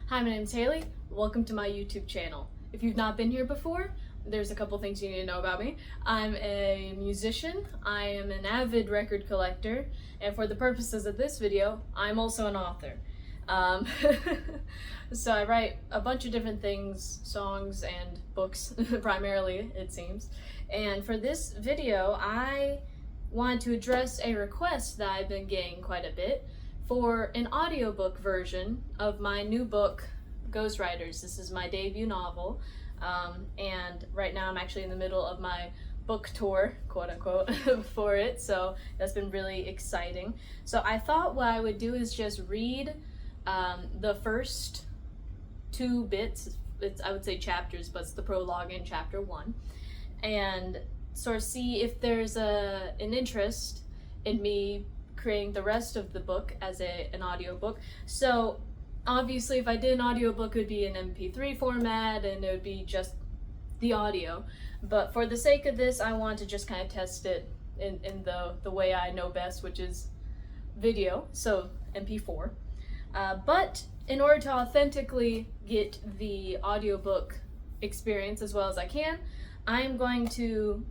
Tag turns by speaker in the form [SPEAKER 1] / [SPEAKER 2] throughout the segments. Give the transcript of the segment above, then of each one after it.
[SPEAKER 1] Hi, my name is Hailey. Welcome to my YouTube channel. If you've not been here before, there's a couple things you need to know about me. I'm a musician, I am an avid record collector, and for the purposes of this video, I'm also an author. So I write a bunch of different things, songs and books, primarily, it seems. And for this video, I wanted to address a request that I've been getting quite a bit for an audiobook version of my new book, Ghostwriters. This is my debut novel, and right now I'm actually in the middle of my book tour, quote unquote, for it, so that's been really exciting. So I thought what I would do is just read the first two bits, I would say chapters, but it's the prologue in chapter 1, and sort of see if there's an interest in me creating the rest of the book as an audiobook. So obviously if I did an audiobook, it would be an MP3 format and it would be just the audio. But for the sake of this, I want to just kind of test it in the way I know best, which is video, so MP4. But in order to authentically get the audiobook experience as well as I can, I'm going to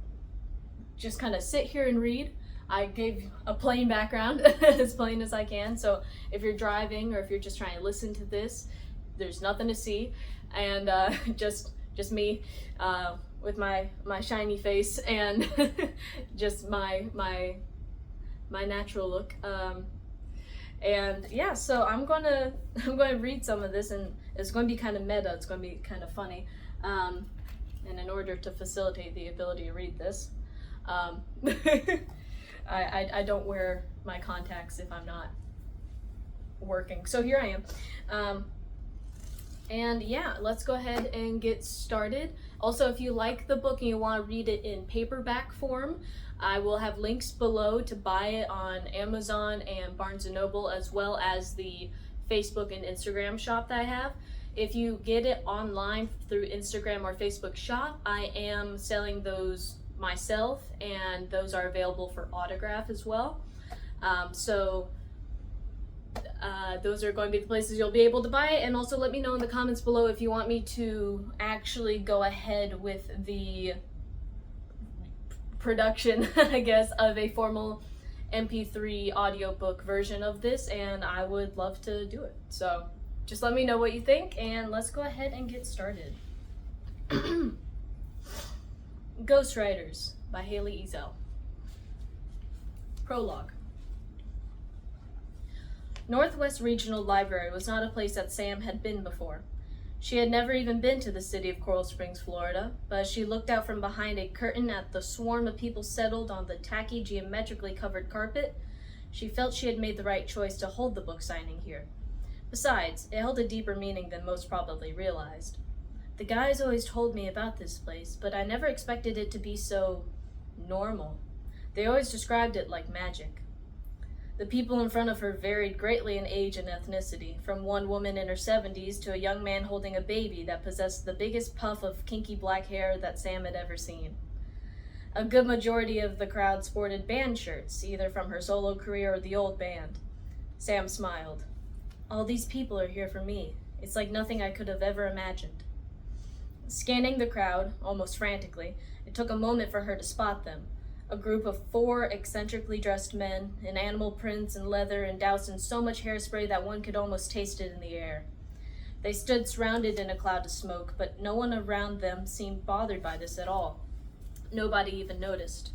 [SPEAKER 1] just kind of sit here and read. I gave a plain background, as plain as I can, so if you're driving or if you're just trying to listen to this, there's nothing to see, and just me with my shiny face and just my natural look, and yeah, so I'm gonna read some of this, and it's going to be kind of meta, it's going to be kind of funny, and in order to facilitate the ability to read this, I don't wear my contacts if I'm not working. So here I am. And yeah, let's go ahead and get started. Also, if you like the book and you want to read it in paperback form, I will have links below to buy it on Amazon and Barnes & Noble, as well as the Facebook and Instagram shop that I have. If you get it online through Instagram or Facebook shop, I am selling those myself, and those are available for autograph as well. Those are going to be the places you'll be able to buy it, and also let me know in the comments below if you want me to actually go ahead with the production, I guess, of a formal MP3 audiobook version of this, and I would love to do it. So just let me know what you think, and let's go ahead and get started. Ghostwriters by Hailey Ezzell. Prologue. Northwest Regional Library was not a place that Sam had been before. She had never even been to the city of Coral Springs, Florida, but as she looked out from behind a curtain at the swarm of people settled on the tacky, geometrically covered carpet, she felt she had made the right choice to hold the book signing here. Besides, it held a deeper meaning than most probably realized. The guys always told me about this place, but I never expected it to be so normal. They always described it like magic. The people in front of her varied greatly in age and ethnicity, from one woman in her 70s to a young man holding a baby that possessed the biggest puff of kinky black hair that Sam had ever seen. A good majority of the crowd sported band shirts, either from her solo career or the old band. Sam smiled. All these people are here for me. It's like nothing I could have ever imagined. Scanning the crowd, almost frantically, it took a moment for her to spot them. A group of 4 eccentrically dressed men, in animal prints and leather and doused in so much hairspray that one could almost taste it in the air. They stood surrounded in a cloud of smoke, but no one around them seemed bothered by this at all. Nobody even noticed.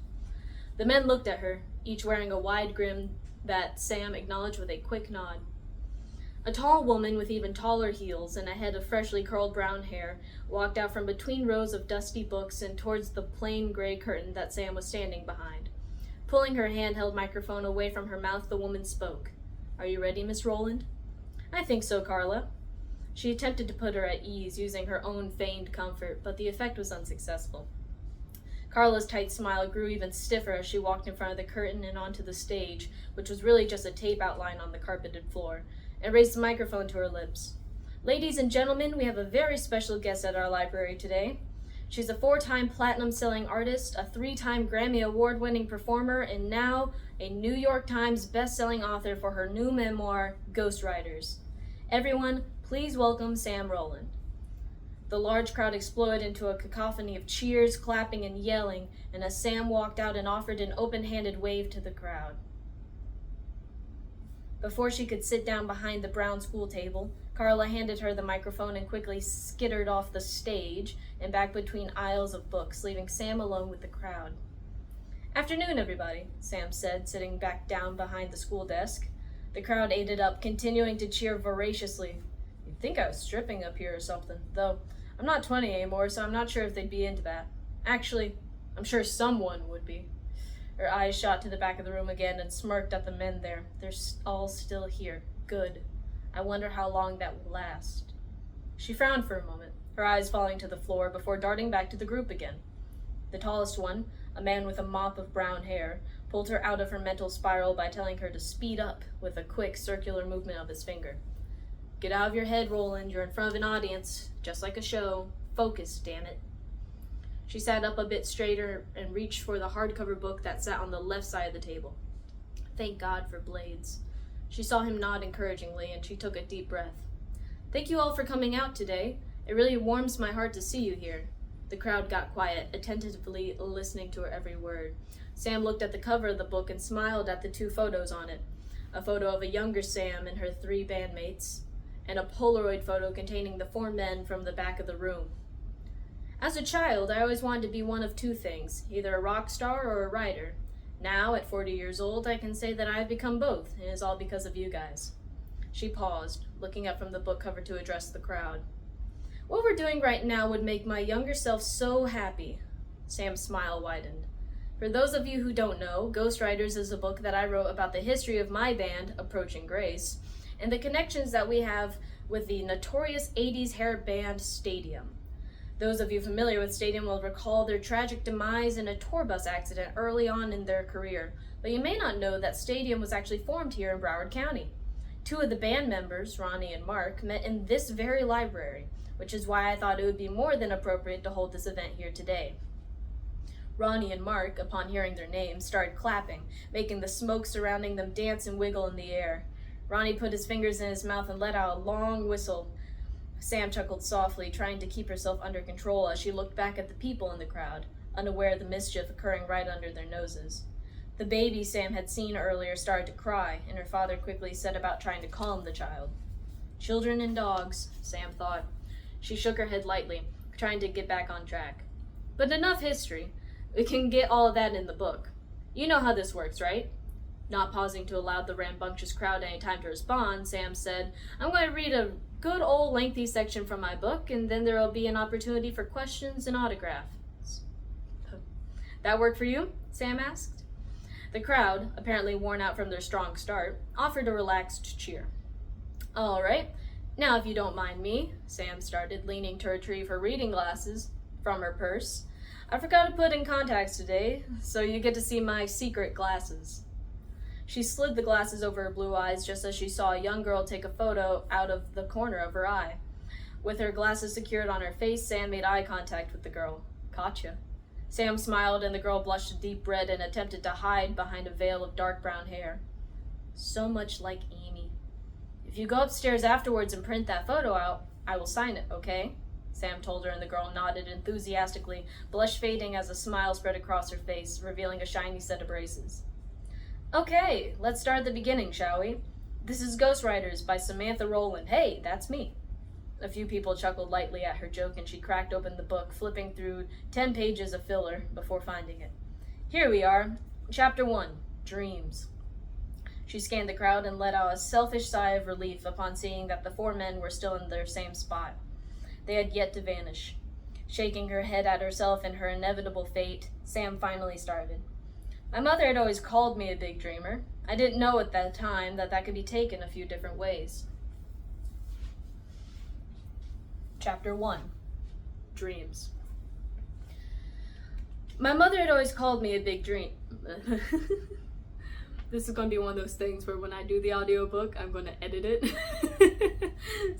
[SPEAKER 1] The men looked at her, each wearing a wide grin that Sam acknowledged with a quick nod. A tall woman with even taller heels and a head of freshly curled brown hair walked out from between rows of dusty books and towards the plain gray curtain that Sam was standing behind. Pulling her handheld microphone away from her mouth, the woman spoke. "Are you ready, Miss Rowland?" "I think so, Carla." She attempted to put her at ease, using her own feigned comfort, but the effect was unsuccessful. Carla's tight smile grew even stiffer as she walked in front of the curtain and onto the stage, which was really just a tape outline on the carpeted floor, and raised the microphone to her lips. "Ladies and gentlemen, we have a very special guest at our library today. She's a 4-time platinum-selling artist, a 3-time Grammy Award-winning performer, and now a New York Times best-selling author for her new memoir, Ghostwriters. Everyone, Please welcome Sam Rowland. The large crowd exploded into a cacophony of cheers, clapping, and yelling, and as Sam walked out and offered an open-handed wave to the crowd. Before she could sit down behind the brown school table, Carla handed her the microphone and quickly skittered off the stage and back between aisles of books, leaving Sam alone with the crowd. "Afternoon, everybody," Sam said, sitting back down behind the school desk. The crowd ate it up, continuing to cheer voraciously. You'd think I was stripping up here or something, though I'm not 20 anymore, so I'm not sure if they'd be into that. Actually, I'm sure someone would be. Her eyes shot to the back of the room again and smirked at the men there. They're all still here. Good. I wonder how long that will last. She frowned for a moment, her eyes falling to the floor before darting back to the group again. The tallest one, a man with a mop of brown hair, pulled her out of her mental spiral by telling her to speed up with a quick circular movement of his finger. Get out of your head, Roland. You're in front of an audience, just like a show. Focus, damn it. She sat up a bit straighter and reached for the hardcover book that sat on the left side of the table. Thank God for blades. She saw him nod encouragingly, and she took a deep breath. Thank you all for coming out today. It really warms my heart to see you here. The crowd got quiet, attentively listening to her every word. Sam looked at the cover of the book and smiled at the two photos on it. A photo of a younger Sam and her 3 bandmates, and a Polaroid photo containing the 4 men from the back of the room. As a child, I always wanted to be one of 2 things, either a rock star or a writer. Now, at 40 years old, I can say that I have become both, and it is all because of you guys. She paused, looking up from the book cover to address the crowd. What we're doing right now would make my younger self so happy. Sam's smile widened. For those of you who don't know, Ghostwriters is a book that I wrote about the history of my band, Approaching Grace, and the connections that we have with the notorious 80s hair band Stadium. Those of you familiar with Stadium will recall their tragic demise in a tour bus accident early on in their career, but you may not know that Stadium was actually formed here in Broward County. 2 of the band members, Ronnie and Mark, met in this very library, which is why I thought it would be more than appropriate to hold this event here today. Ronnie and Mark, upon hearing their names, started clapping, making the smoke surrounding them dance and wiggle in the air. Ronnie put his fingers in his mouth and let out a long whistle. Sam chuckled softly, trying to keep herself under control as she looked back at the people in the crowd, unaware of the mischief occurring right under their noses. The baby Sam had seen earlier started to cry, and her father quickly set about trying to calm the child. Children and dogs, Sam thought. She shook her head lightly, trying to get back on track. But enough history. We can get all of that in the book. You know how this works, right? Not pausing to allow the rambunctious crowd any time to respond, Sam said, I'm going to read a good old lengthy section from my book, and then there will be an opportunity for questions and autographs. That work for you? Sam asked. The crowd, apparently worn out from their strong start, offered a relaxed cheer. All right. Now, if you don't mind me, Sam started, leaning to retrieve her reading glasses from her purse. I forgot to put in contacts today, so you get to see my secret glasses. She slid the glasses over her blue eyes just as she saw a young girl take a photo out of the corner of her eye. With her glasses secured on her face, Sam made eye contact with the girl. Gotcha. Sam smiled and the girl blushed a deep red and attempted to hide behind a veil of dark brown hair. So much like Amy. If you go upstairs afterwards and print that photo out, I will sign it, okay? Sam told her, and the girl nodded enthusiastically, blush fading as a smile spread across her face, revealing a shiny set of braces. Okay, let's start at the beginning, shall we? This is Ghostwriters by Samantha Rowland. Hey, that's me. A few people chuckled lightly at her joke, and she cracked open the book, flipping through 10 pages of filler before finding it. Here we are, Chapter 1, Dreams. She scanned the crowd and let out a selfish sigh of relief upon seeing that the 4 men were still in their same spot. They had yet to vanish. Shaking her head at herself and her inevitable fate, Sam finally started. My mother had always called me a big dreamer. I didn't know at that time that could be taken a few different ways. Chapter 1, Dreams. My mother had always called me a big dream. This is going to be one of those things where when I do the audiobook, I'm going to edit it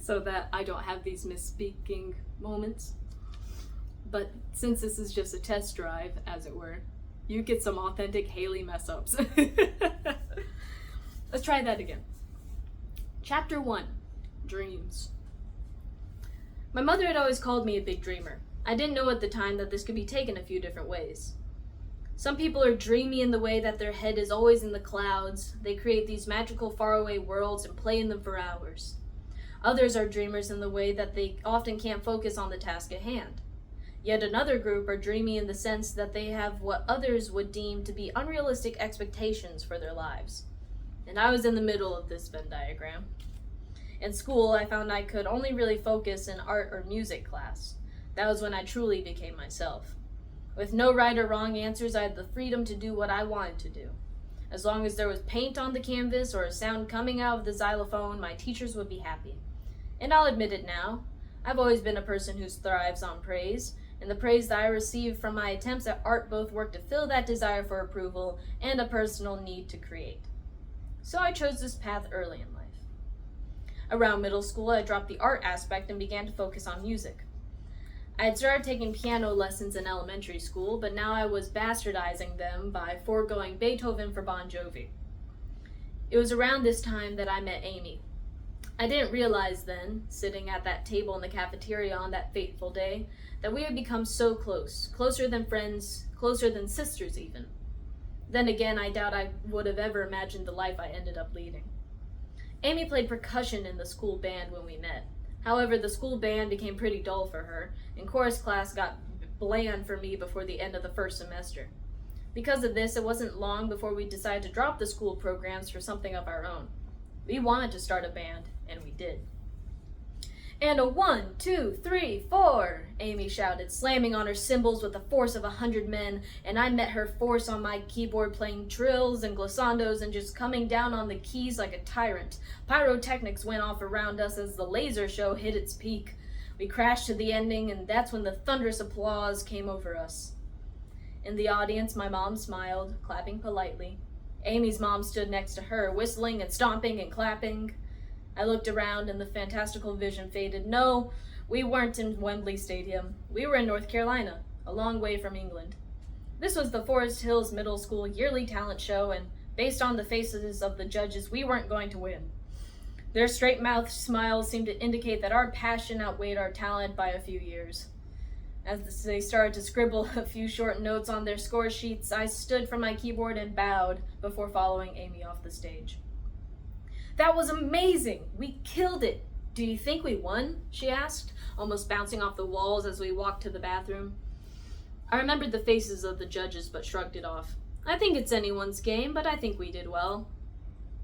[SPEAKER 1] so that I don't have these misspeaking moments. But since this is just a test drive, as it were, you get some authentic Hailey mess-ups. Let's try that again. Chapter 1, Dreams. My mother had always called me a big dreamer. I didn't know at the time that this could be taken a few different ways. Some people are dreamy in the way that their head is always in the clouds. They create these magical faraway worlds and play in them for hours. Others are dreamers in the way that they often can't focus on the task at hand. Yet another group are dreamy in the sense that they have what others would deem to be unrealistic expectations for their lives. And I was in the middle of this Venn diagram. In school, I found I could only really focus in art or music class. That was when I truly became myself. With no right or wrong answers, I had the freedom to do what I wanted to do. As long as there was paint on the canvas or a sound coming out of the xylophone, my teachers would be happy. And I'll admit it now, I've always been a person who thrives on praise, and the praise that I received from my attempts at art both worked to fill that desire for approval and a personal need to create. So I chose this path early in life. Around middle school, I dropped the art aspect and began to focus on music. I had started taking piano lessons in elementary school, but now I was bastardizing them by foregoing Beethoven for Bon Jovi. It was around this time that I met Amy. I didn't realize then, sitting at that table in the cafeteria on that fateful day, that we had become so close, closer than friends, closer than sisters even. Then again, I doubt I would have ever imagined the life I ended up leading. Amy played percussion in the school band when we met. However, the school band became pretty dull for her, and chorus class got bland for me before the end of the first semester. Because of this, it wasn't long before we decided to drop the school programs for something of our own. We wanted to start a band, and we did. And a 1, 2, 3, 4, Amy shouted, slamming on her cymbals with the force of 100 men, and I met her force on my keyboard playing trills and glissandos and just coming down on the keys like a tyrant. Pyrotechnics went off around us as the laser show hit its peak. We crashed to the ending, and that's when the thunderous applause came over us. In the audience, my mom smiled, clapping politely. Amy's mom stood next to her, whistling and stomping and clapping. I looked around and the fantastical vision faded. No, we weren't in Wembley Stadium. We were in North Carolina, a long way from England. This was the Forest Hills Middle School yearly talent show, and based on the faces of the judges, we weren't going to win. Their straight-mouthed smiles seemed to indicate that our passion outweighed our talent by a few years. As they started to scribble a few short notes on their score sheets, I stood from my keyboard and bowed before following Amy off the stage. That was amazing! We killed it! Do you think we won? She asked, almost bouncing off the walls as we walked to the bathroom. I remembered the faces of the judges but shrugged it off. I think it's anyone's game, but I think we did well.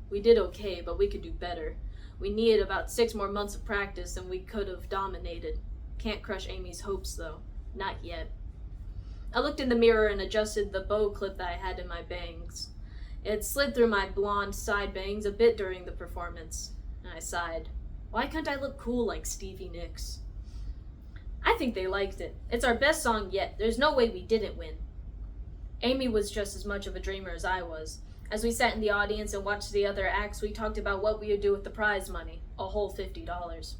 [SPEAKER 1] We did okay, but we could do better. We needed about 6 more months of practice and we could have dominated. Can't crush Amy's hopes though. Not yet. I looked in the mirror and adjusted the bow clip that I had in my bangs. It had slid through my blonde side bangs a bit during the performance, and I sighed. Why couldn't I look cool like Stevie Nicks? I think they liked it. It's our best song yet. There's no way we didn't win. Amy was just as much of a dreamer as I was. As we sat in the audience and watched the other acts, we talked about what we would do with the prize money, a whole $50.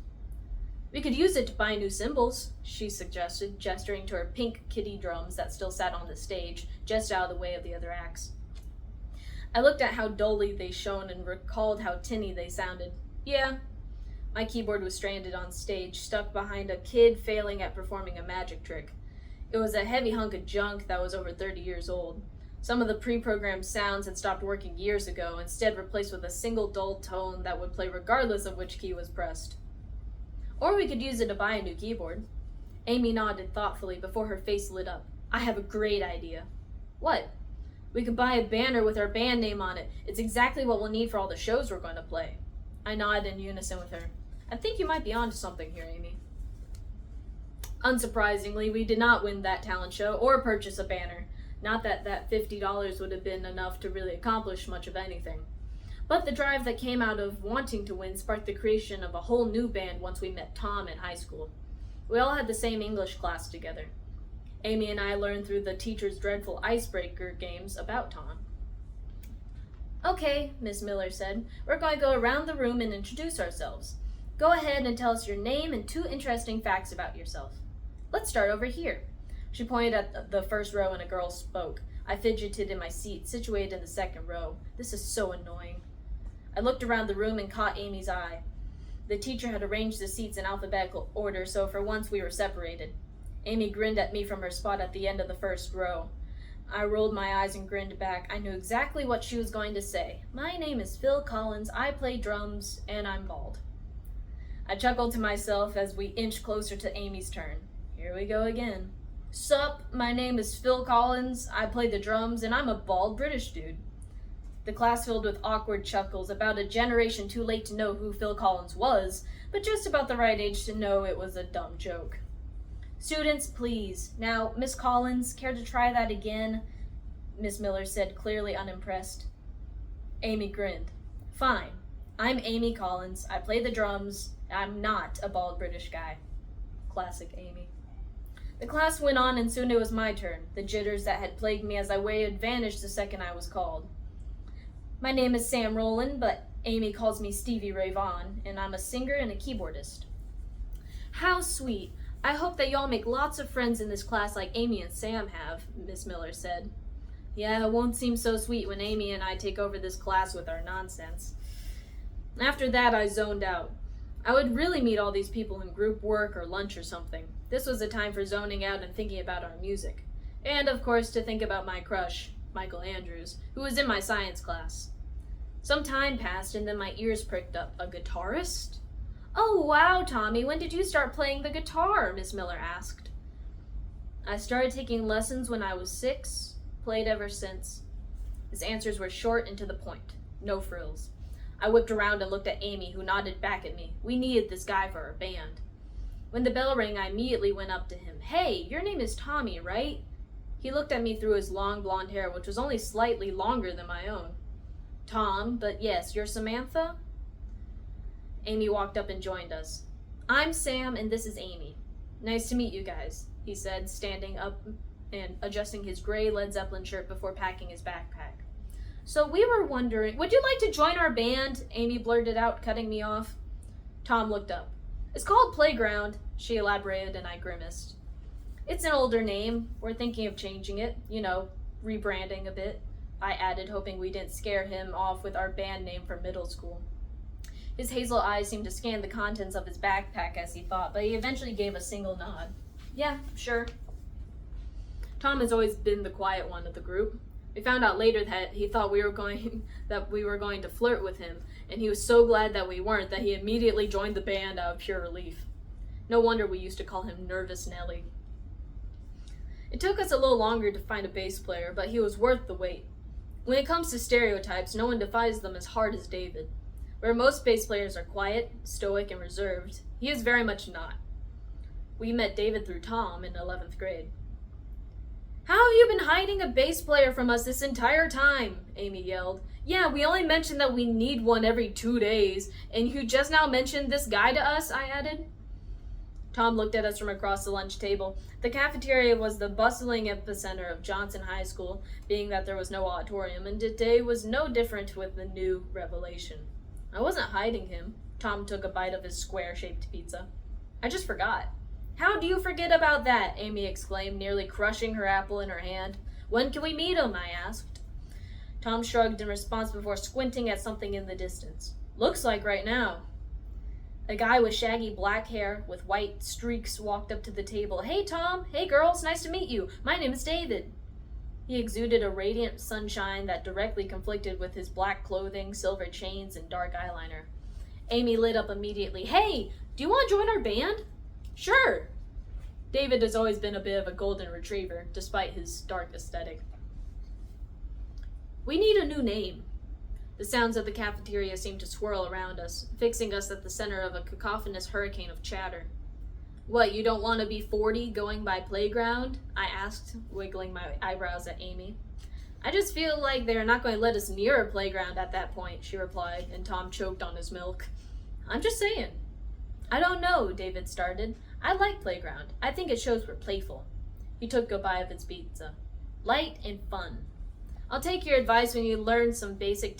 [SPEAKER 1] We could use it to buy new cymbals, she suggested, gesturing to her pink kitty drums that still sat on the stage, just out of the way of the other acts. I looked at how dully they shone and recalled how tinny they sounded. Yeah. My keyboard was stranded on stage, stuck behind a kid failing at performing a magic trick. It was a heavy hunk of junk that was over 30 years old. Some of the pre-programmed sounds had stopped working years ago, instead replaced with a single dull tone that would play regardless of which key was pressed. Or we could use it to buy a new keyboard. Amy nodded thoughtfully before her face lit up. I have a great idea. What? We could buy a banner with our band name on it. It's exactly what we'll need for all the shows we're going to play. I nodded in unison with her. I think you might be onto something here, Amy. Unsurprisingly, we did not win that talent show or purchase a banner. Not that that $50 would have been enough to really accomplish much of anything. But the drive that came out of wanting to win sparked the creation of a whole new band once we met Tom in high school. We all had the same English class together. Amy and I learned through the teacher's dreadful icebreaker games about Tom. Okay, Miss Miller said, we're going to go around the room and introduce ourselves. Go ahead and tell us your name and 2 interesting facts about yourself. Let's start over here. She pointed at the first row and a girl spoke. I fidgeted in my seat, situated in the second row. This is so annoying. I looked around the room and caught Amy's eye. The teacher had arranged the seats in alphabetical order, so for once we were separated. Amy grinned at me from her spot at the end of the first row. I rolled my eyes and grinned back. I knew exactly what she was going to say. My name is Phil Collins, I play drums, and I'm bald. I chuckled to myself as we inched closer to Amy's turn. Here we go again. Sup, my name is Phil Collins, I play the drums, and I'm a bald British dude. The class filled with awkward chuckles, about a generation too late to know who Phil Collins was, but just about the right age to know it was a dumb joke. Students, please. Now, Miss Collins, care to try that again? Miss Miller said, clearly unimpressed. Amy grinned. Fine. I'm Amy Collins. I play the drums. I'm not a bald British guy. Classic Amy. The class went on, and soon it was my turn. The jitters that had plagued me as I waited vanished the second I was called. My name is Sam Rowland, but Amy calls me Stevie Ray Vaughan, and I'm a singer and a keyboardist. How sweet. I hope that y'all make lots of friends in this class like Amy and Sam have, Miss Miller said. Yeah, it won't seem so sweet when Amy and I take over this class with our nonsense. After that, I zoned out. I would really meet all these people in group work or lunch or something. This was a time for zoning out and thinking about our music. And, of course, to think about my crush, Michael Andrews, who was in my science class. Some time passed, and then my ears pricked up. A guitarist? Oh, wow, Tommy, when did you start playing the guitar? Miss Miller asked. I started taking lessons when I was 6, played ever since. His answers were short and to the point. No frills. I whipped around and looked at Amy, who nodded back at me. We needed this guy for our band. When the bell rang, I immediately went up to him. Hey, your name is Tommy, right? He looked at me through his long blonde hair, which was only slightly longer than my own. Tom, but yes, you're Samantha? Amy walked up and joined us. I'm Sam, and this is Amy. Nice to meet you guys, he said, standing up and adjusting his gray Led Zeppelin shirt before packing his backpack. So we were wondering, would you like to join our band? Amy blurted out, cutting me off. Tom looked up. It's called Playground, she elaborated, and I grimaced. It's an older name. We're thinking of changing it, rebranding a bit, I added, hoping we didn't scare him off with our band name for middle school. His hazel eyes seemed to scan the contents of his backpack as he thought, but he eventually gave a single nod. Yeah, sure. Tom has always been the quiet one of the group. We found out later that he thought we were going to flirt with him, and he was so glad that we weren't that he immediately joined the band out of pure relief. No wonder we used to call him Nervous Nelly. It took us a little longer to find a bass player, but he was worth the wait. When it comes to stereotypes, no one defies them as hard as David. Where most bass players are quiet, stoic, and reserved, he is very much not. We met David through Tom in 11th grade. How have you been hiding a bass player from us this entire time? Amy yelled. Yeah, we only mentioned that we need one every 2 days, and you just now mentioned this guy to us, I added. Tom looked at us from across the lunch table. The cafeteria was the bustling epicenter of Johnson High School, being that there was no auditorium, and today was no different with the new revelation. I wasn't hiding him. Tom took a bite of his square-shaped pizza. I just forgot. How do you forget about that? Amy exclaimed, nearly crushing her apple in her hand. When can we meet him? I asked. Tom shrugged in response before squinting at something in the distance. Looks like right now. A guy with shaggy black hair with white streaks walked up to the table. Hey, Tom. Hey, girls. Nice to meet you. My name is David. He exuded a radiant sunshine that directly conflicted with his black clothing, silver chains, and dark eyeliner. Amy lit up immediately. Hey, do you want to join our band? Sure. David has always been a bit of a golden retriever, despite his dark aesthetic. We need a new name. The sounds of the cafeteria seemed to swirl around us, fixing us at the center of a cacophonous hurricane of chatter. What, you don't want to be 40 going by Playground? I asked, wiggling my eyebrows at Amy. I just feel like they're not going to let us near a playground at that point, she replied, and Tom choked on his milk. I'm just saying. I don't know, David started. I like Playground. I think it shows we're playful. He took a bite of his pizza. Light and fun. I'll take your advice when you learn some basic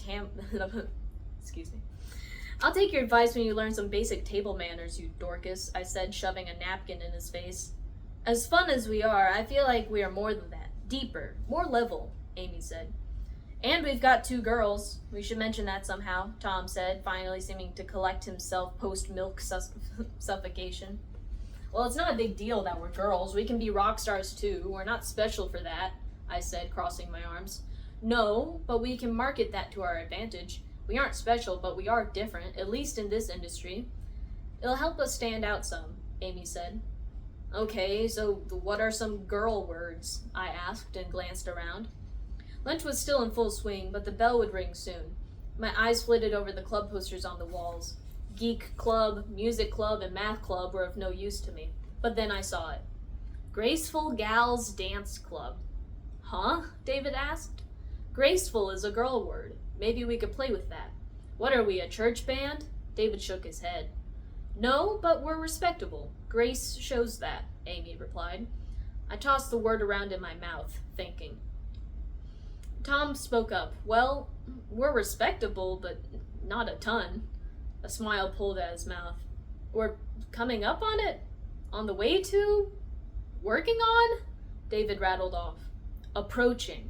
[SPEAKER 1] I'll take your advice when you learn some basic table manners, you Dorcas, I said, shoving a napkin in his face. As fun as we are, I feel like we are more than that. Deeper, more level, Amy said. And we've got 2 girls. We should mention that somehow, Tom said, finally seeming to collect himself post-milk suffocation. Well, it's not a big deal that we're girls. We can be rock stars too. We're not special for that, I said, crossing my arms. No, but we can market that to our advantage. We aren't special, but we are different, at least in this industry. It'll help us stand out some, Amy said. Okay, so what are some girl words? I asked and glanced around. Lunch was still in full swing, but the bell would ring soon. My eyes flitted over the club posters on the walls. Geek club, music club, and math club were of no use to me. But then I saw it. Graceful Gals Dance Club. Huh? David asked. Graceful is a girl word. Maybe we could play with that. What are we, a church band? David shook his head. No, but we're respectable. Grace shows that, Amy replied. I tossed the word around in my mouth, thinking. Tom spoke up. Well, we're respectable, but not a ton. A smile pulled at his mouth. We're coming up on it? On the way to? Working on? David rattled off. Approaching.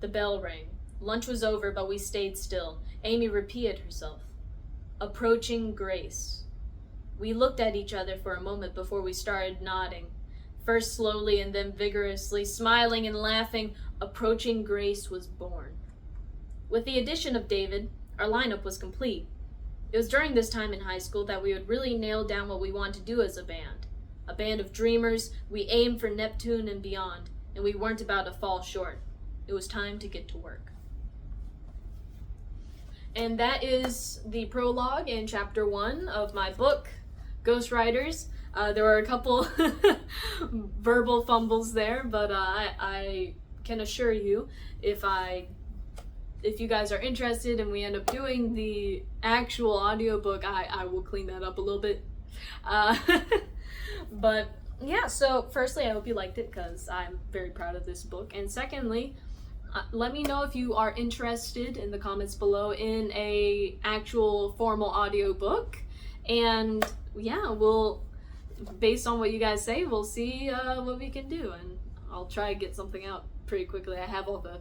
[SPEAKER 1] The bell rang. Lunch was over, but we stayed still. Amy repeated herself. Approaching Grace. We looked at each other for a moment before we started nodding. First slowly and then vigorously, smiling and laughing, Approaching Grace was born. With the addition of David, our lineup was complete. It was during this time in high school that we would really nail down what we wanted to do as a band. A band of dreamers, we aimed for Neptune and beyond, and we weren't about to fall short. It was time to get to work. And that is the prologue in chapter 1 of my book, Ghostwriters. There were a couple verbal fumbles there, but I can assure you, if you guys are interested and we end up doing the actual audiobook, I will clean that up a little bit. But yeah, so firstly, I hope you liked it because I'm very proud of this book. And secondly, let me know if you are interested in the comments below in a actual formal audiobook. And yeah, based on what you guys say, we'll see what we can do. And I'll try to get something out pretty quickly. I have all the,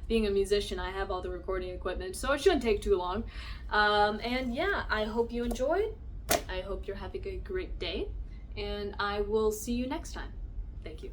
[SPEAKER 1] being a musician, I have all the recording equipment, so it shouldn't take too long. And yeah, I hope you enjoyed. I hope you're having a great day, and I will see you next time. Thank you.